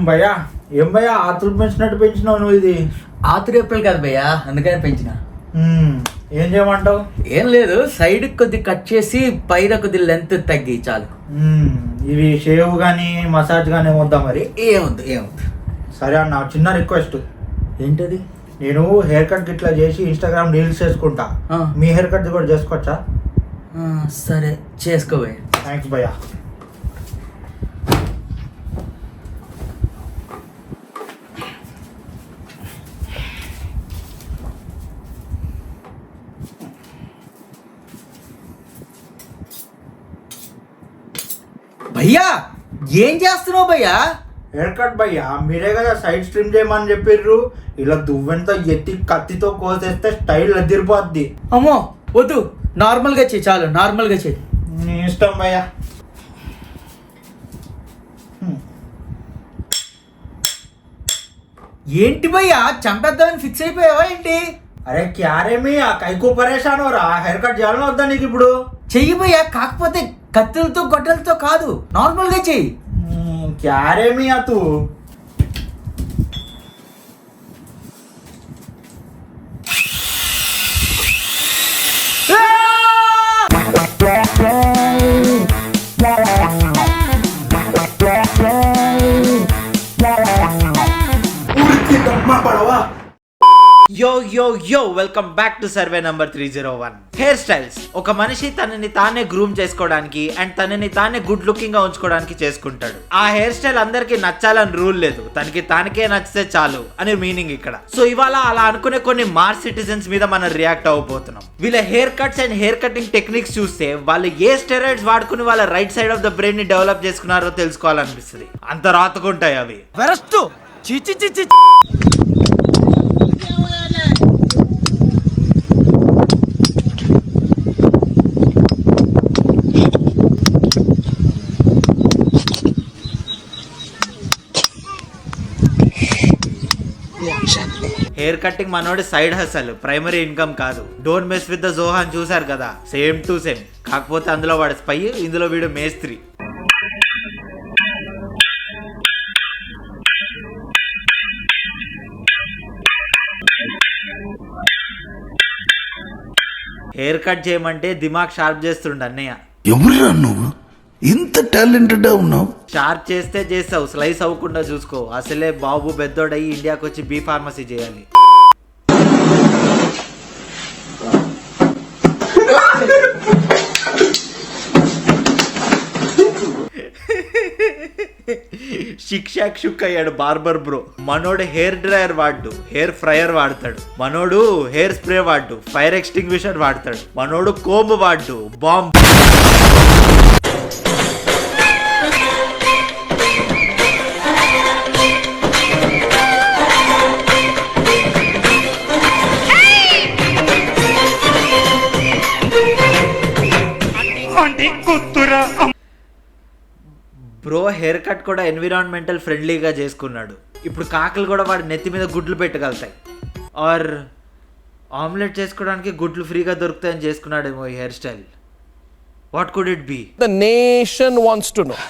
భయ్యా ఏం భయ్యా ఆతులు పెంచినట్టు పెంచినావు నువ్వు ఇది? ఆతురు ఎప్పుడు కాదు భయ్యా, అందుకని పెంచిన. ఏం చేయమంటావు? ఏం లేదు, సైడ్ కొద్ది కట్ చేసి పైన కొద్ది లెంత్ తగ్గి చాలు. ఇవి షేవ్ కానీ మసాజ్ కానీ ఏమొద్దా మరి? ఏమొద్దు ఏమొద్దు. సరే అన్న, చిన్న రిక్వెస్ట్. ఏంటది? నేను హెయిర్ కట్ ఇట్లా చేసి ఇన్స్టాగ్రామ్ రీల్స్ చేసుకుంటా, మీ హెయిర్ కట్ కూడా చేసుకోవచ్చా? సరే చేసుకో భయ్యా. థ్యాంక్స్ భయ్యా. భయ్యా ఏం చేస్తున్నావు భయ్యా? హెయిర్ కట్ భయ్యా, మీరే కదా సైడ్ స్ట్రిమ్ చేయమని చెప్పిర్రు. ఇలా దువ్వెంతో ఎత్తి కత్తితో కోసేస్తే స్టైల్ అదిరిపోద్ది. అమ్మో వద్దు, నార్మల్గా చెయ్యి చాలు, నార్మల్గా చెయ్యి. నీ ఇష్టం భయ్యా. ఏంటి భయ్యా చంపేద్దామని ఫిక్స్ అయిపోయావా ఏంటి? అరే క్యారేమి ఆ కైకు పరేషాను రా, హెయిర్ కట్ చేయాలని వద్దా నీకు ఇప్పుడు? చెయ్యి భయ్యా, కాకపోతే కత్తులతో గొడ్డలతో కాదు, నార్మల్గా చెయ్యి. క్యారేమి తూ. యో యో yo welcome back to survey number 301. Hair styles ఒక మనిషి తనని తానే గ్రూమ్ చేసుకోవడానికి అండ్ తనని తానే గుడ్ లుకింగ్ గా ఉంచుకోవడానికి చేసుకుంటాడు. ఆ హెయిర్ స్టైల్ అందరికి నచ్చాలని రూల్ లేదు, తనకి తానికే నచ్చితే చాలు అని మీనింగ్ ఇక్కడ. సో ఇవాళ అలా అనుకునే కొన్ని మార్ సిటిజన్స్ మీద మనం రియాక్ట్ అవ్వబోతున్నాం. వీళ్ళ hair cuts and hair cutting techniques చూస్తే వాళ్ళు ఏ స్టెరాయిడ్స్ వాడుకుని వాళ్ళ right side of the brain ని డెవలప్ చేసుకున్నారో తెలుసుకోవాలనిపిస్తుంది. అంత రాతకుంటాయి అవి. హెయిర్ కటింగ్ మనోడి సైడ్ హసల్, ప్రైమరీ ఇన్కమ్ కాదు. Don't mess with the Zohan చూసారు కదా, సేమ్ టు సేమ్. కాకపోతే అందులో వాడు స్పై, ఇందులో వీడు మేస్త్రి. హెయిర్ కట్ చేయమంటే దిమాగ్ షార్ప్ చేస్తుండ అన్నయ్య. ఎవరురా నువ్వు ఇంత టాలెంటెడ్ ఉన్నావు? షార్ప్ చేస్తే చేస్తావు, స్లైస్ అవ్వకుండా చూసుకో. అసలే బాబు పెద్దోడయ్యి ఇండియాకి వచ్చి బీ ఫార్మసీ చేయాలి. షిక్షాక్ షుక్ అయ్యాడు బార్బర్ బ్రో. మనోడు హెయిర్ డ్రైయర్ వాడు, హెయిర్ ఫ్రైయర్ వాడతాడు. మనోడు హెయిర్ స్ప్రే వాడు, ఫైర్ ఎక్స్టింగ్విషర్ వాడతాడు. మనోడు కోంబ్ వాడు, బాంబ్. బ్రో హెయిర్ కట్ కూడా ఎన్విరాన్మెంటల్ ఫ్రెండ్లీగా చేసుకున్నాడు. ఇప్పుడు కాకులు కూడా వాడి నెత్తి మీద గుడ్లు పెట్టగలుగుతాయి. ఆర్ ఆమ్లెట్ చేసుకోవడానికి గుడ్లు ఫ్రీగా దొరుకుతాయని చేసుకున్నాడేమో ఈ hair style. What could it be? The nation wants to know.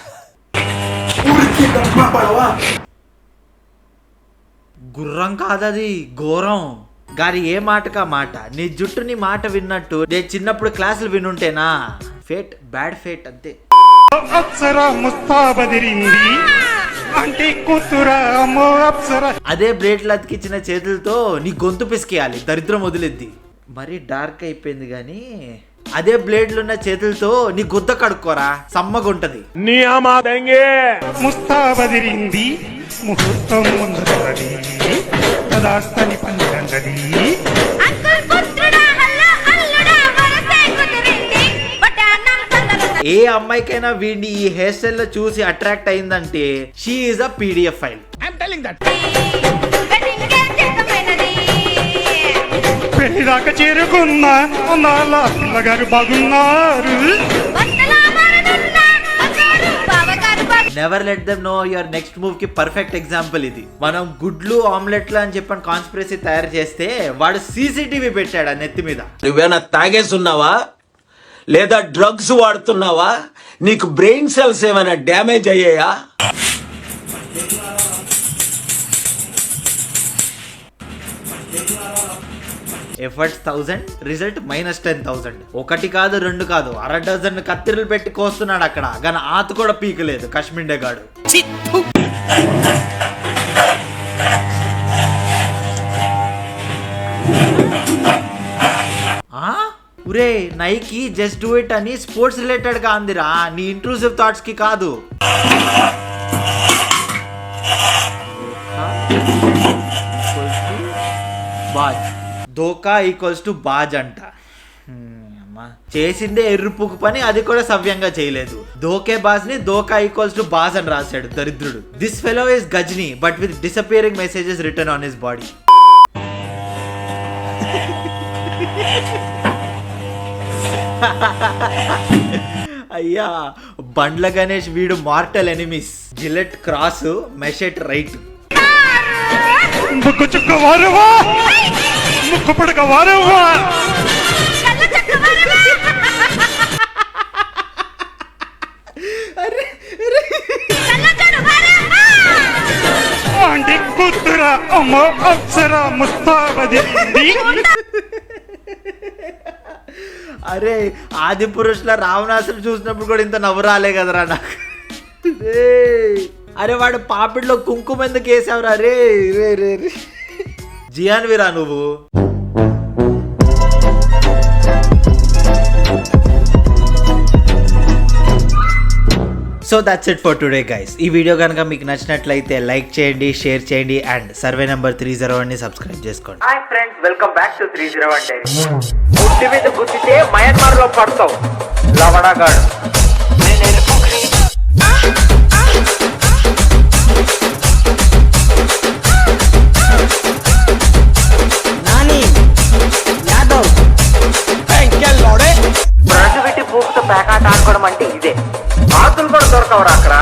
గుర్రం కాదది, ఘోరం. గారి ఏ మాటకా మాట. నీ జుట్టు నీ మాట విన్నట్టు నేను చిన్నప్పుడు క్లాసులు వినుంటేనా. ఫేట్, బ్యాడ్ ఫేట్ అంతే. అదే బ్లేడ్లు అతికిచ్చిన చేతులతో నీ గొంతు పిసికేయాలి, దరిద్రం వదిలేద్ది. మరీ డార్క్ అయిపోయింది గానీ అదే బ్లేడ్లున్న చేతులతో నీ గుద్ద కడుక్కోరా, సమ్మగుంటది. ముస్తాబదిరింది ముహూర్తం ముందరది తదాస్తని పంచందది. ఏ అమ్మాయికైనా వీడిని ఈ హెయిర్ స్టైల్ లో చూసి అట్రాక్ట్ అయిందంటే she is a PDF file. పెళ్లిదాకా చేరుకున్న పిల్లగారు బాగున్నారు. Never let them know your next move కి పర్ఫెక్ట్ ఎగ్జాంపుల్ ఇది. మనం గుడ్లు ఆమ్లెట్లు అని చెప్పని కాన్స్పిరసీ తయారు చేస్తే వాడు సీసీటీవీ పెట్టాడు ఆ నెత్తి మీద. నువ్వేనా తాగేసున్నావా లేదా డ్రగ్స్ వాడుతున్నావా? నీకు బ్రెయిన్ సెల్స్ ఏమైనా డ్యామేజ్ అయ్యాయా? Efforts 1000, result -10,000. ఒకటి కాదు, రెండు కాదు, 6 డజన్ కత్తిరలు పెట్టి కోస్తున్నాడు అక్కడ. కానీ ఆతు కూడా పీకలేదు కశ్మిండే గాడు. ఉరే నైకి జస్ట్ డూ ఇట్ అని స్పోర్ట్స్ రిలేటెడ్ గా అందిరా, నీ ఇంట్రూసివ్ థాట్స్ కి కాదు. బాజ్, దోకా ఈక్వల్స్ టు బాజ్ అంట. చేసిందే ఎర్రుపుకు పని, అది కూడా సవ్యంగా చేయలేదు. దోకే బాజ్ ని దోకా ఈక్వల్స్ టు బాజ్ అని రాశాడు దరిద్రుడు. This fellow is Ghajini but with disappearing messages return on his body. అయ్యా, బండ్ల గణేష్ వీడు mortal enemies. Gillette cross, machete right. ముక్కు చుక్క వారవా, ముక్కు పుడక వారవా. ఆంటీ కూతురా అమ్మ అప్సర ముస్తాబది. అరే, ఆది పురుషుల రావణాసురు చూసినప్పుడు కూడా ఇంత నవ్వు రాలే కదరా నాకు. అరే వాడు పాపిడిలో కుంకుమ ఎందుకు వేసావురా రే రే రే రే. జియాన్విరా నువ్వు. So that's it for today guys. ఈ వీడియో కనుక మీకు నచ్చినట్లయితే లైక్ చేయండి, షేర్ చేయండి అండ్ సర్వే నెంబర్ 301 ని సబ్స్క్రైబ్ చేసుకోండి. Hi friends, welcome back to 301 diaries. గుడ్డి మీద గుద్దితే మయన్మార్ లో పడతావు లవడగాడు. బ్రష్ పెట్టి పూకుతో పేకాట ఆడుకోవడం అంటే ఇదే. ఆతులు కూడా దొరకవరా అక్కడ.